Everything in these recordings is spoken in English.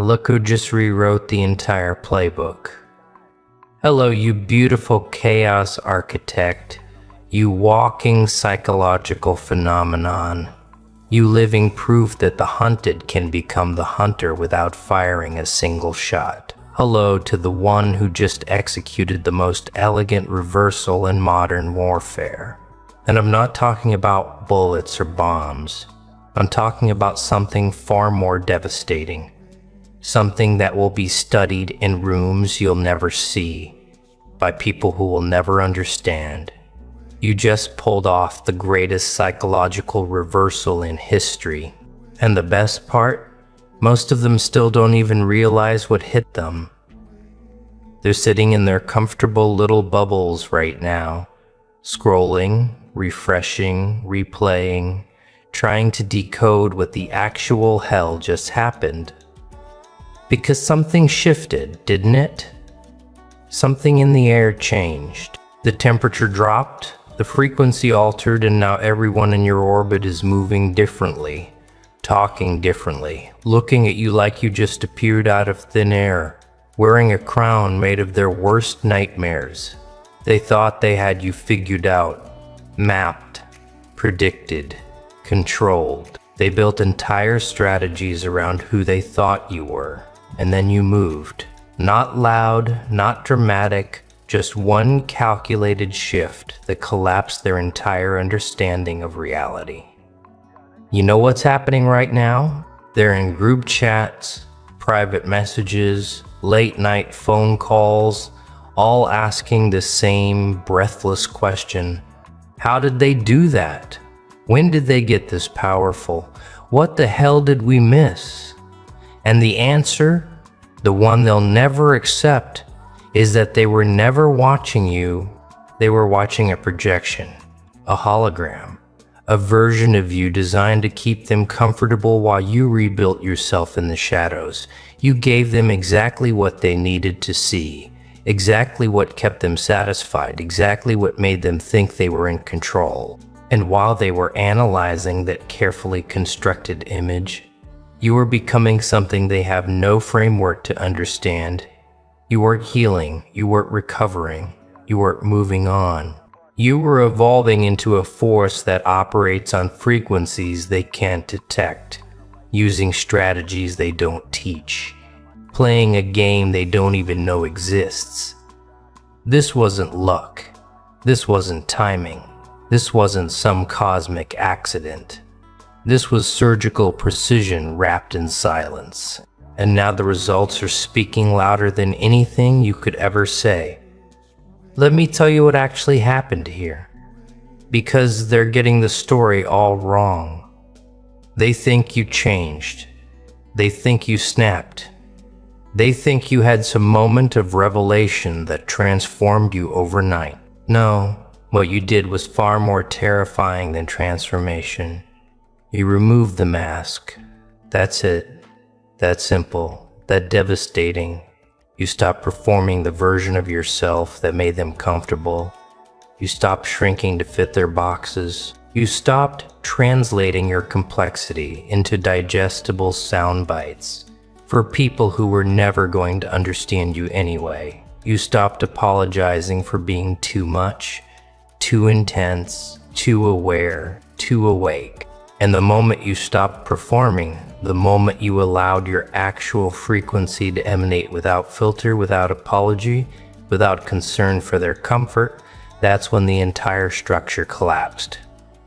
Look who just rewrote the entire playbook. Hello, you beautiful chaos architect, you walking psychological phenomenon, you living proof that the hunted can become the hunter without firing a single shot. Hello to the one who just executed the most elegant reversal in modern warfare. And I'm not talking about bullets or bombs. I'm talking about something far more devastating. Something that will be studied in rooms you'll never see, by people who will never understand. You just pulled off the greatest psychological reversal in history. And the best part? Most of them still don't even realize what hit them. They're sitting in their comfortable little bubbles right now, scrolling, refreshing, replaying, trying to decode what the actual hell just happened. Because something shifted, didn't it? Something in the air changed. The temperature dropped, the frequency altered, and now everyone in your orbit is moving differently, talking differently, looking at you like you just appeared out of thin air, wearing a crown made of their worst nightmares. They thought they had you figured out, mapped, predicted, controlled. They built entire strategies around who they thought you were. And then you moved. Not loud, not dramatic, just one calculated shift that collapsed their entire understanding of reality. You know what's happening right now? They're in group chats, private messages, late night phone calls, all asking the same breathless question. How did they do that? When did they get this powerful? What the hell did we miss? And the answer, the one they'll never accept, is that they were never watching you. They were watching a projection, a hologram, a version of you designed to keep them comfortable while you rebuilt yourself in the shadows. You gave them exactly what they needed to see, exactly what kept them satisfied, exactly what made them think they were in control. And while they were analyzing that carefully constructed image, you were becoming something they have no framework to understand. You weren't healing, you weren't recovering, you weren't moving on. You were evolving into a force that operates on frequencies they can't detect, using strategies they don't teach, playing a game they don't even know exists. This wasn't luck. This wasn't timing. This wasn't some cosmic accident. This was surgical precision wrapped in silence. And now the results are speaking louder than anything you could ever say. Let me tell you what actually happened here. Because they're getting the story all wrong. They think you changed. They think you snapped. They think you had some moment of revelation that transformed you overnight. No, what you did was far more terrifying than transformation. You removed the mask. That's it. That simple. That devastating. You stopped performing the version of yourself that made them comfortable. You stopped shrinking to fit their boxes. You stopped translating your complexity into digestible sound bites for people who were never going to understand you anyway. You stopped apologizing for being too much, too intense, too aware, too awake. And the moment you stopped performing, the moment you allowed your actual frequency to emanate without filter, without apology, without concern for their comfort, that's when the entire structure collapsed.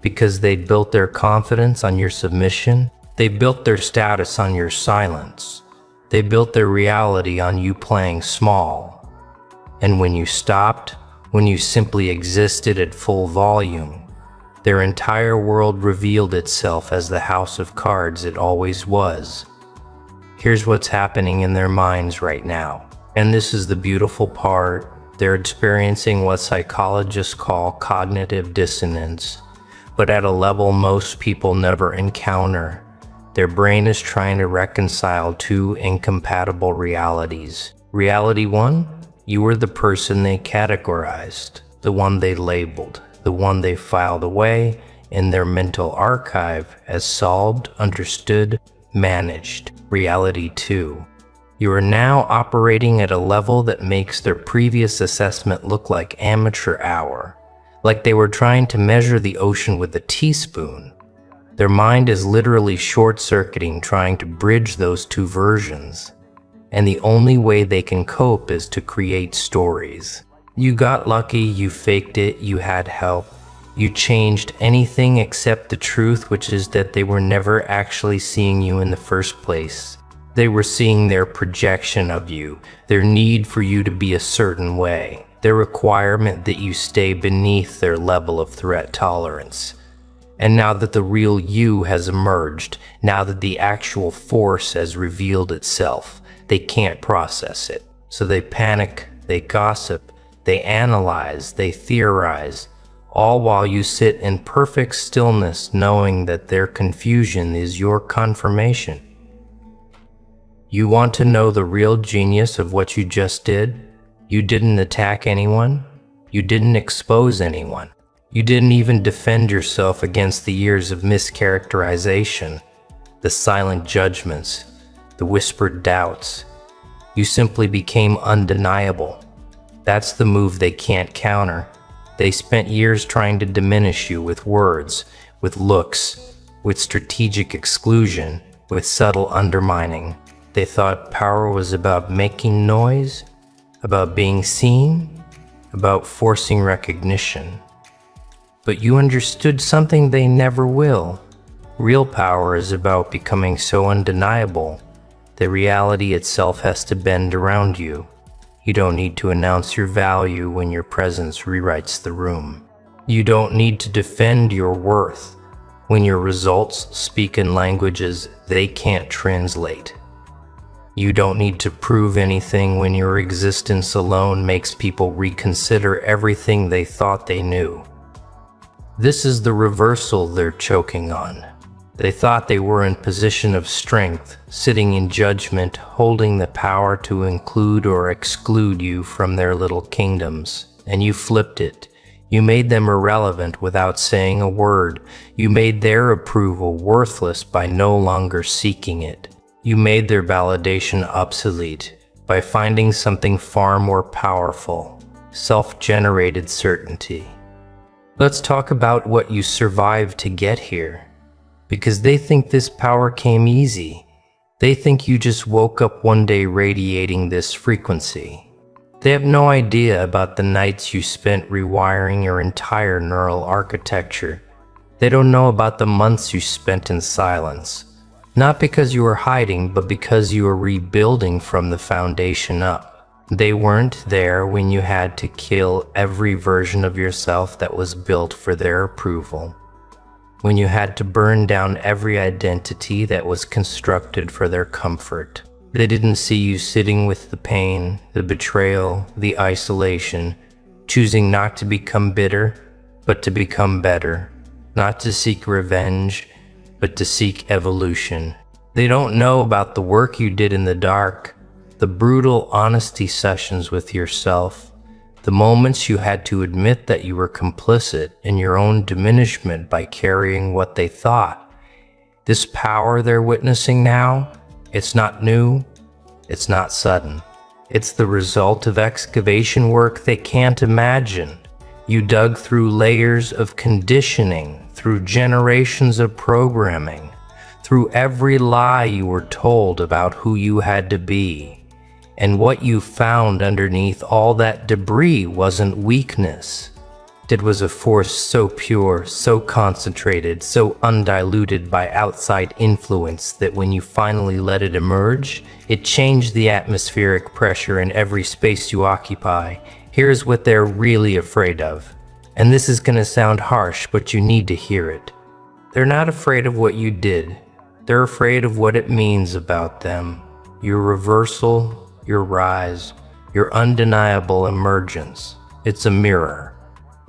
Because they built their confidence on your submission, they built their status on your silence, they built their reality on you playing small. And when you stopped, when you simply existed at full volume, their entire world revealed itself as the house of cards it always was. Here's what's happening in their minds right now. And this is the beautiful part. They're experiencing what psychologists call cognitive dissonance, but at a level most people never encounter. Their brain is trying to reconcile two incompatible realities. Reality one, you were the person they categorized, the one they labeled, the one they filed away. in their mental archive as solved, understood, managed reality 2. You are now operating at a level that makes their previous assessment look like amateur hour, like they were trying to measure the ocean with a teaspoon. Their mind is literally short-circuiting, trying to bridge those two versions. And the only way they can cope is to create stories. You got lucky, you faked it, you had help. You changed anything except the truth, which is that they were never actually seeing you in the first place. They were seeing their projection of you, their need for you to be a certain way, their requirement that you stay beneath their level of threat tolerance. And now that the real you has emerged, now that the actual force has revealed itself, they can't process it. So they panic, they gossip, they analyze, they theorize, all while you sit in perfect stillness knowing that their confusion is your confirmation. You want to know the real genius of what you just did? You didn't attack anyone. You didn't expose anyone. You didn't even defend yourself against the years of mischaracterization, the silent judgments, the whispered doubts. You simply became undeniable. That's the move they can't counter. They spent years trying to diminish you with words, with looks, with strategic exclusion, with subtle undermining. They thought power was about making noise, about being seen, about forcing recognition. But you understood something they never will. Real power is about becoming so undeniable that reality itself has to bend around you. You don't need to announce your value when your presence rewrites the room. You don't need to defend your worth when your results speak in languages they can't translate. You don't need to prove anything when your existence alone makes people reconsider everything they thought they knew. This is the reversal they're choking on. They thought they were in position of strength, sitting in judgment, holding the power to include or exclude you from their little kingdoms. And you flipped it. You made them irrelevant without saying a word. You made their approval worthless by no longer seeking it. You made their validation obsolete by finding something far more powerful, self-generated certainty. Let's talk about what you survived to get here. Because they think this power came easy. They think you just woke up one day radiating this frequency. They have no idea about the nights you spent rewiring your entire neural architecture. They don't know about the months you spent in silence. Not because you were hiding, but because you were rebuilding from the foundation up. They weren't there when you had to kill every version of yourself that was built for their approval. When you had to burn down every identity that was constructed for their comfort. They didn't see you sitting with the pain, the betrayal, the isolation, choosing not to become bitter, but to become better, not to seek revenge, but to seek evolution. They don't know about the work you did in the dark, the brutal honesty sessions with yourself, the moments you had to admit that you were complicit in your own diminishment by carrying what they thought. This power they're witnessing now, it's not new, it's not sudden. It's the result of excavation work they can't imagine. You dug through layers of conditioning, through generations of programming, through every lie you were told about who you had to be. And what you found underneath all that debris wasn't weakness. It was a force so pure, so concentrated, so undiluted by outside influence that when you finally let it emerge, it changed the atmospheric pressure in every space you occupy. Here's what they're really afraid of. And this is gonna sound harsh, but you need to hear it. They're not afraid of what you did. They're afraid of what it means about them. Your reversal, your rise, your undeniable emergence. It's a mirror.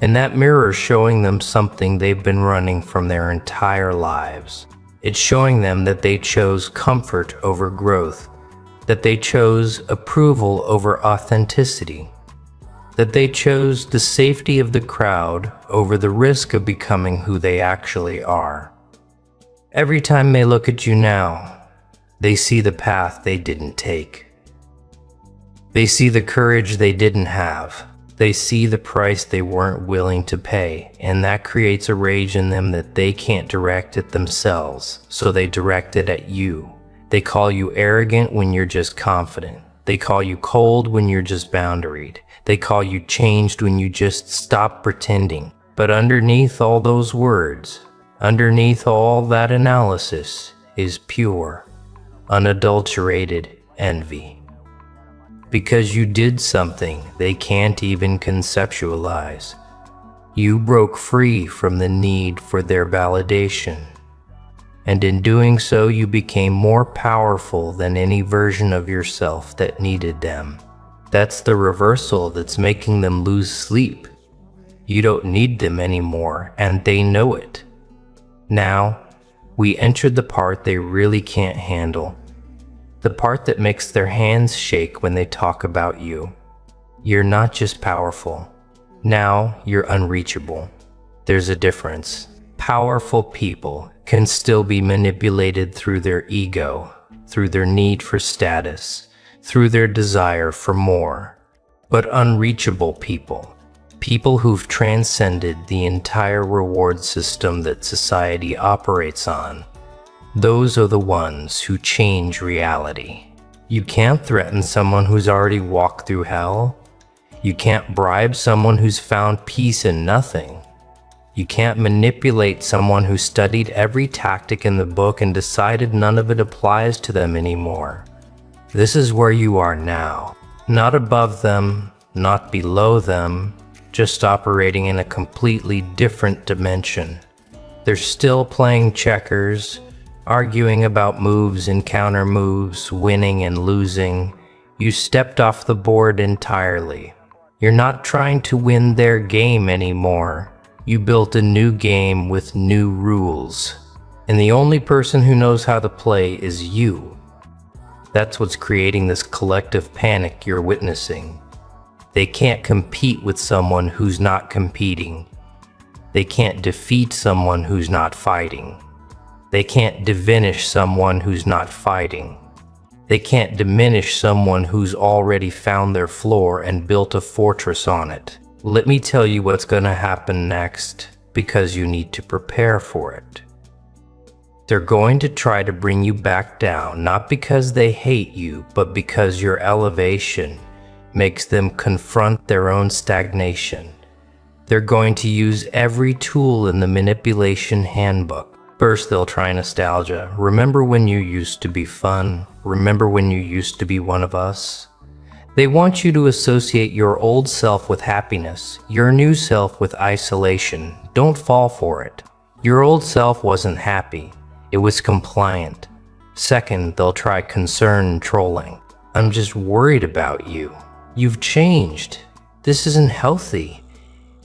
And that mirror is showing them something they've been running from their entire lives. It's showing them that they chose comfort over growth, that they chose approval over authenticity, that they chose the safety of the crowd over the risk of becoming who they actually are. Every time they look at you now, they see the path they didn't take. They see the courage they didn't have. They see the price they weren't willing to pay, and that creates a rage in them that they can't direct at themselves, so they direct it at you. They call you arrogant when you're just confident. They call you cold when you're just boundaried. They call you changed when you just stop pretending. But underneath all those words, underneath all that analysis, is pure, unadulterated envy. Because you did something they can't even conceptualize. You broke free from the need for their validation. And in doing so, you became more powerful than any version of yourself that needed them. That's the reversal that's making them lose sleep. You don't need them anymore, and they know it. Now, we entered the part they really can't handle. The part that makes their hands shake when they talk about you. You're not just powerful. Now you're unreachable. There's a difference. Powerful people can still be manipulated through their ego, through their need for status, through their desire for more. But unreachable people, people who've transcended the entire reward system that society operates on, those are the ones who change reality. You can't threaten someone who's already walked through hell. You can't bribe someone who's found peace in nothing. You can't manipulate someone who studied every tactic in the book and decided none of it applies to them anymore. This is where you are now. Not above them, not below them, just operating in a completely different dimension. They're still playing checkers, arguing about moves and counter moves, winning and losing. You stepped off the board entirely. You're not trying to win their game anymore. You built a new game with new rules. And the only person who knows how to play is you. That's what's creating this collective panic you're witnessing. They can't compete with someone who's not competing. They can't defeat someone who's not fighting. They can't diminish someone who's not fighting. They can't diminish someone who's already found their floor and built a fortress on it. Let me tell you what's going to happen next, because you need to prepare for it. They're going to try to bring you back down, not because they hate you, but because your elevation makes them confront their own stagnation. They're going to use every tool in the manipulation handbook. First, they'll try nostalgia. Remember when you used to be fun? Remember when you used to be one of us? They want you to associate your old self with happiness, your new self with isolation. Don't fall for it. Your old self wasn't happy. It was compliant. Second, they'll try concern and trolling. I'm just worried about you. You've changed. This isn't healthy.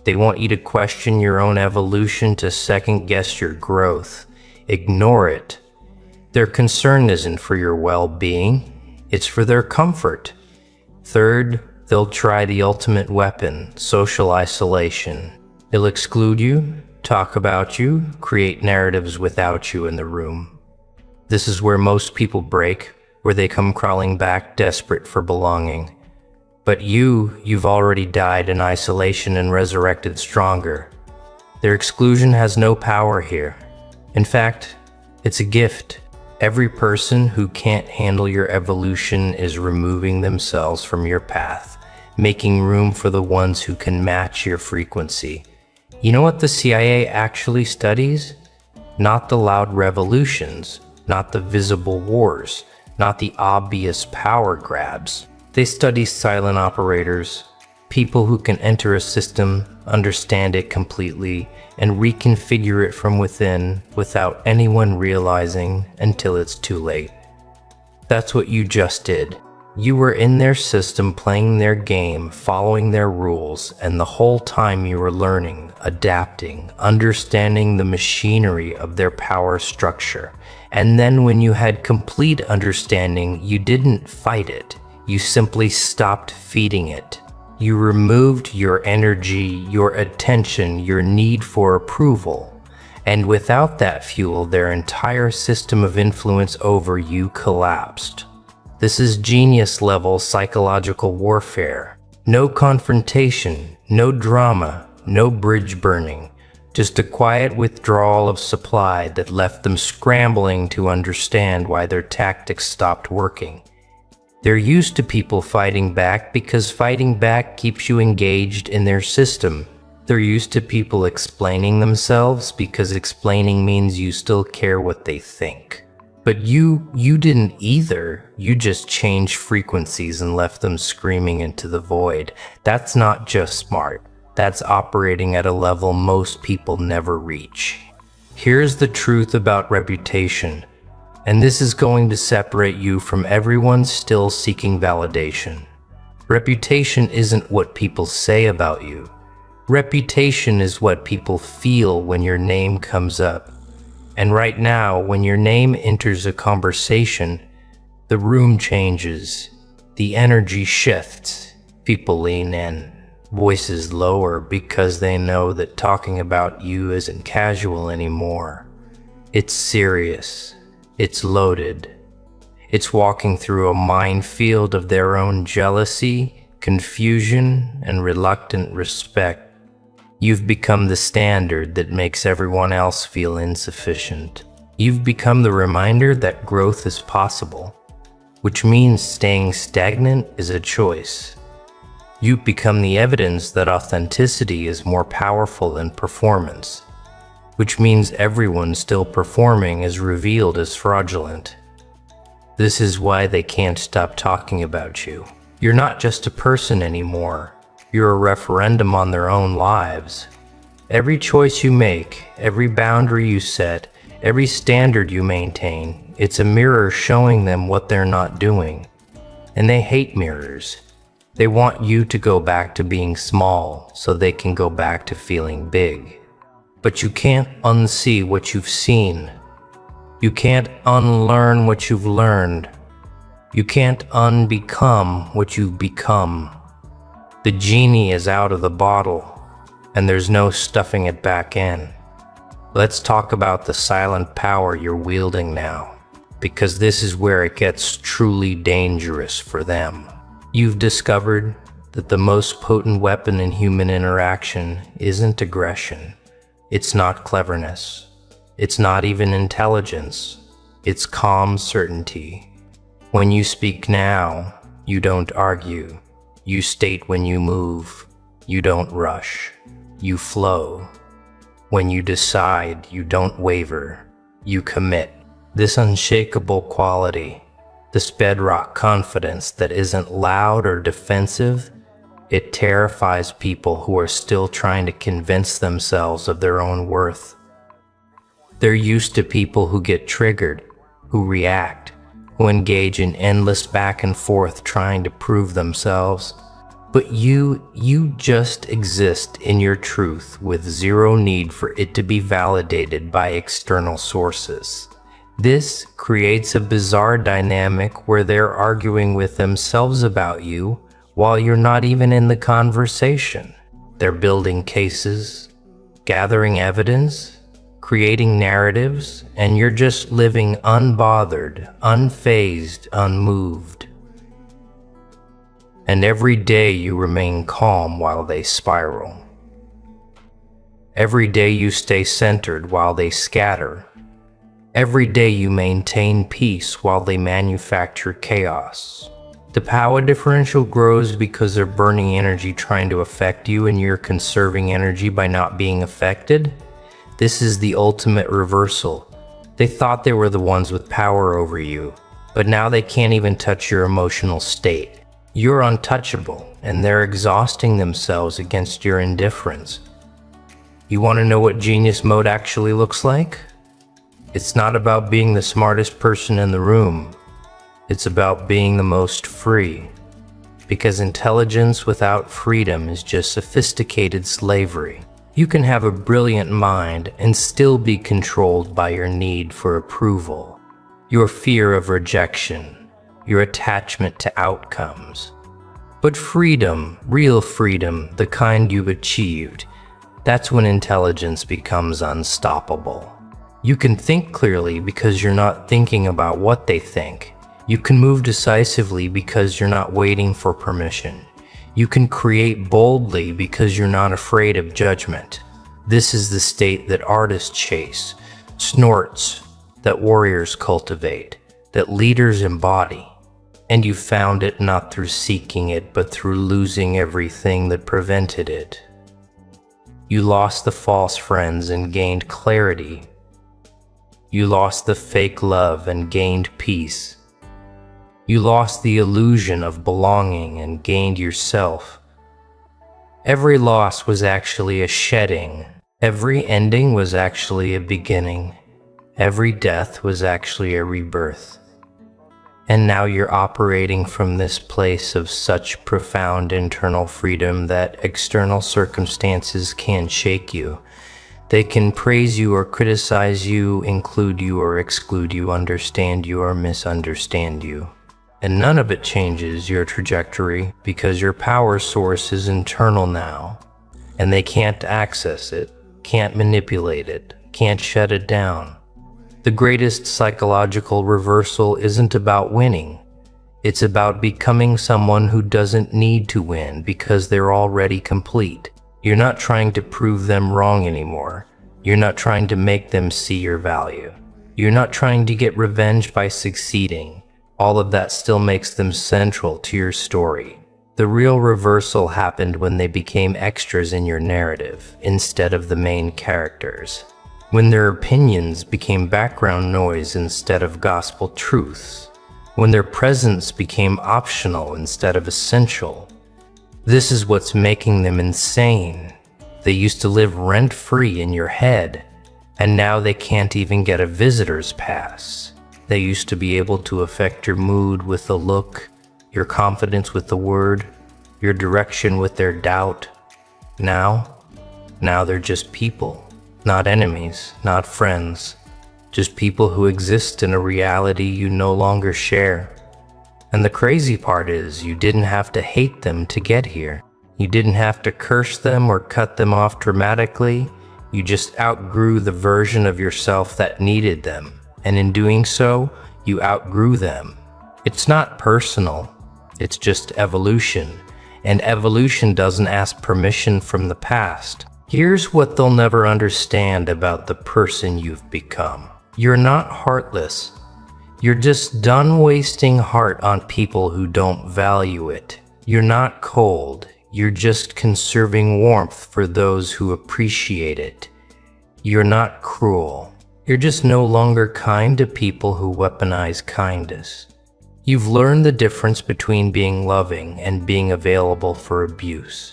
They want you to question your own evolution, to second-guess your growth. Ignore it. Their concern isn't for your well-being. It's for their comfort. Third, they'll try the ultimate weapon, social isolation. They'll exclude you, talk about you, create narratives without you in the room. This is where most people break, where they come crawling back desperate for belonging. But you've already died in isolation and resurrected stronger. Their exclusion has no power here. In fact, it's a gift. Every person who can't handle your evolution is removing themselves from your path, making room for the ones who can match your frequency. You know what the CIA actually studies? Not the loud revolutions, not the visible wars, not the obvious power grabs. They study silent operators, people who can enter a system, understand it completely, and reconfigure it from within without anyone realizing until it's too late. That's what you just did. You were in their system, playing their game, following their rules, and the whole time you were learning, adapting, understanding the machinery of their power structure. And then when you had complete understanding, you didn't fight it. You simply stopped feeding it. You removed your energy, your attention, your need for approval. And without that fuel, their entire system of influence over you collapsed. This is genius-level psychological warfare. No confrontation, no drama, no bridge burning. Just a quiet withdrawal of supply that left them scrambling to understand why their tactics stopped working. They're used to people fighting back because fighting back keeps you engaged in their system. They're used to people explaining themselves because explaining means you still care what they think. But you didn't either. You just changed frequencies and left them screaming into the void. That's not just smart. That's operating at a level most people never reach. Here's the truth about reputation, and this is going to separate you from everyone still seeking validation. Reputation isn't what people say about you. Reputation is what people feel when your name comes up. And right now, when your name enters a conversation, the room changes, the energy shifts, people lean in, voices lower because they know that talking about you isn't casual anymore. It's serious, it's loaded. It's walking through a minefield of their own jealousy, confusion, and reluctant respect. You've become the standard that makes everyone else feel insufficient. You've become the reminder that growth is possible, which means staying stagnant is a choice. You've become the evidence that authenticity is more powerful than performance, which means everyone still performing is revealed as fraudulent. This is why they can't stop talking about you. You're not just a person anymore. You're a referendum on their own lives. Every choice you make, every boundary you set, every standard you maintain, it's a mirror showing them what they're not doing. And they hate mirrors. They want you to go back to being small so they can go back to feeling big. But you can't unsee what you've seen. You can't unlearn what you've learned. You can't unbecome what you've become. The genie is out of the bottle, and there's no stuffing it back in. Let's talk about the silent power you're wielding now, because this is where it gets truly dangerous for them. You've discovered that the most potent weapon in human interaction isn't aggression. It's not cleverness. It's not even intelligence. It's calm certainty. When you speak now, you don't argue. You state when you move. You don't rush. You flow. When you decide, you don't waver. You commit. This unshakable quality, this bedrock confidence that isn't loud or defensive, it terrifies people who are still trying to convince themselves of their own worth. They're used to people who get triggered, who react, who engage in endless back and forth trying to prove themselves. But you just exist in your truth with zero need for it to be validated by external sources. This creates a bizarre dynamic where they're arguing with themselves about you while you're not even in the conversation. They're building cases, gathering evidence, creating narratives, and you're just living unbothered, unfazed, unmoved. And every day you remain calm while they spiral. Every day you stay centered while they scatter. Every day you maintain peace while they manufacture chaos. The power differential grows because they're burning energy trying to affect you and you're conserving energy by not being affected. This is the ultimate reversal. They thought they were the ones with power over you, but now they can't even touch your emotional state. You're untouchable, and they're exhausting themselves against your indifference. You want to know what genius mode actually looks like? It's not about being the smartest person in the room. It's about being the most free. Because intelligence without freedom is just sophisticated slavery. You can have a brilliant mind and still be controlled by your need for approval, your fear of rejection, your attachment to outcomes. But freedom, real freedom, the kind you've achieved, that's when intelligence becomes unstoppable. You can think clearly because you're not thinking about what they think. You can move decisively because you're not waiting for permission. You can create boldly because you're not afraid of judgment. This is the state that artists chase, snorts, that warriors cultivate, that leaders embody. And you found it not through seeking it, but through losing everything that prevented it. You lost the false friends and gained clarity. You lost the fake love and gained peace. You lost the illusion of belonging and gained yourself. Every loss was actually a shedding. Every ending was actually a beginning. Every death was actually a rebirth. And now you're operating from this place of such profound internal freedom that external circumstances can't shake you. They can praise you or criticize you, include you or exclude you, understand you or misunderstand you. And none of it changes your trajectory because your power source is internal now. And they can't access it, can't manipulate it, can't shut it down. The greatest psychological reversal isn't about winning. It's about becoming someone who doesn't need to win because they're already complete. You're not trying to prove them wrong anymore. You're not trying to make them see your value. You're not trying to get revenge by succeeding. All of that still makes them central to your story. The real reversal happened when they became extras in your narrative instead of the main characters. When their opinions became background noise instead of gospel truths. When their presence became optional instead of essential. This is what's making them insane. They used to live rent-free in your head, and now they can't even get a visitor's pass. They used to be able to affect your mood with a look, your confidence with the word, your direction with their doubt. Now they're just people. Not enemies, not friends, just people who exist in a reality you no longer share. And the crazy part is, you didn't have to hate them to get here. You didn't have to curse them or cut them off dramatically. You just outgrew the version of yourself that needed them. And in doing so, you outgrew them. It's not personal, it's just evolution. And evolution doesn't ask permission from the past. Here's what they'll never understand about the person you've become. You're not heartless. You're just done wasting heart on people who don't value it. You're not cold. You're just conserving warmth for those who appreciate it. You're not cruel. You're just no longer kind to people who weaponize kindness. You've learned the difference between being loving and being available for abuse.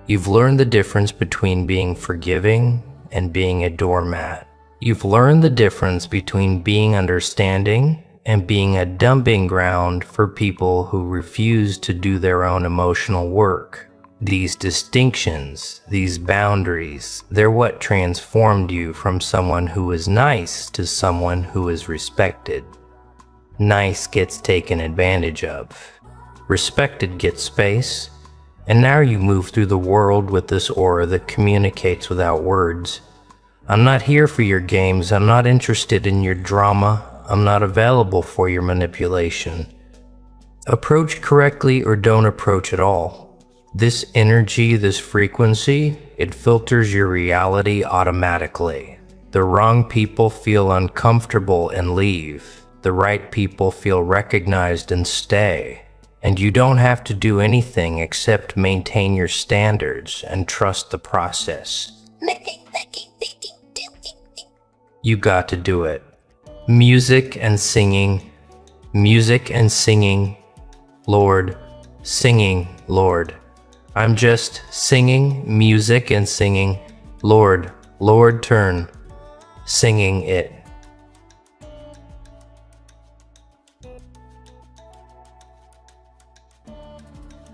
You've learned the difference between being forgiving and being a doormat. You've learned the difference between being understanding and being a dumping ground for people who refuse to do their own emotional work. These distinctions, these boundaries, they're what transformed you from someone who is nice to someone who is respected. Nice gets taken advantage of. Respected gets space. And now you move through the world with this aura that communicates without words. I'm not here for your games. I'm not interested in your drama. I'm not available for your manipulation. Approach correctly or don't approach at all. This energy, this frequency, it filters your reality automatically. The wrong people feel uncomfortable and leave. The right people feel recognized and stay. And you don't have to do anything except maintain your standards and trust the process. You got to do it. Music and singing, Lord, singing, Lord. I'm just singing, music and singing, Lord, turn, singing it.